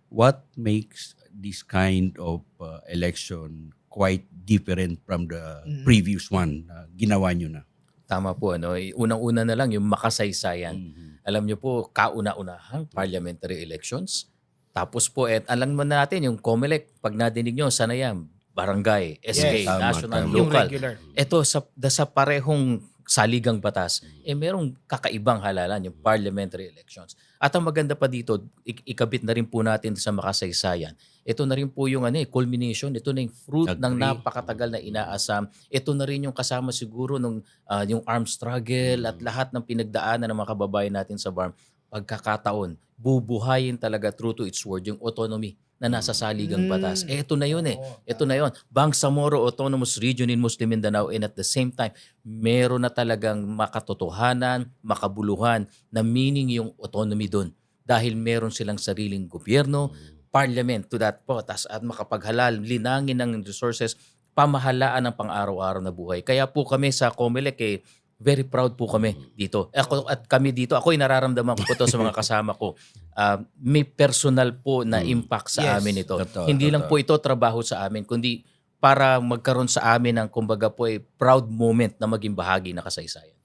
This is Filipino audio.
what makes this kind of election quite different from the previous one na ginawa nyo na? Tama po, ano, unang-una na lang yung makasaysayan. Alam niyo po, kauna-unahang parliamentary elections. Tapos po, alam mo natin, yung COMELEC, pag nadinig nyo, sana yan, barangay, SK, Yes. Tama, national, tama. Yung local. regular. Ito, sa parehong saligang batas, merong kakaibang halalan, yung parliamentary elections. At ang maganda pa dito, ikabit na rin po natin sa makasaysayan. Ito na rin po yung culmination, ito na yung fruit ng Agree. napakatagal na inaasam. Ito na rin yung kasama siguro nung yung armed struggle at lahat ng pinagdaanan ng mga kababayan natin sa BARM. Pagkakataon, bubuhayin talaga true to its word yung autonomy na nasa saligang batas. Ito na yun Ito na yun. Bangsamoro Autonomous Region in Muslim Mindanao, and at the same time, meron na talagang makatotohanan, makabuluhan na meaning yung autonomy doon. Dahil meron silang sariling gobyerno, parliament to that po, at makapaghalal, linangin ng resources, pamahalaan ng pang-araw-araw na buhay. Kaya po kami sa COMELEC, very proud po kami dito. Kami dito, ako'y nararamdaman ko po to sa mga kasama ko. May personal po na impact sa amin ito. Totoo, Hindi lang totoo. po ito trabaho sa amin, kundi para magkaroon sa amin ng kumbaga po proud moment na maging bahagi na kasaysayan.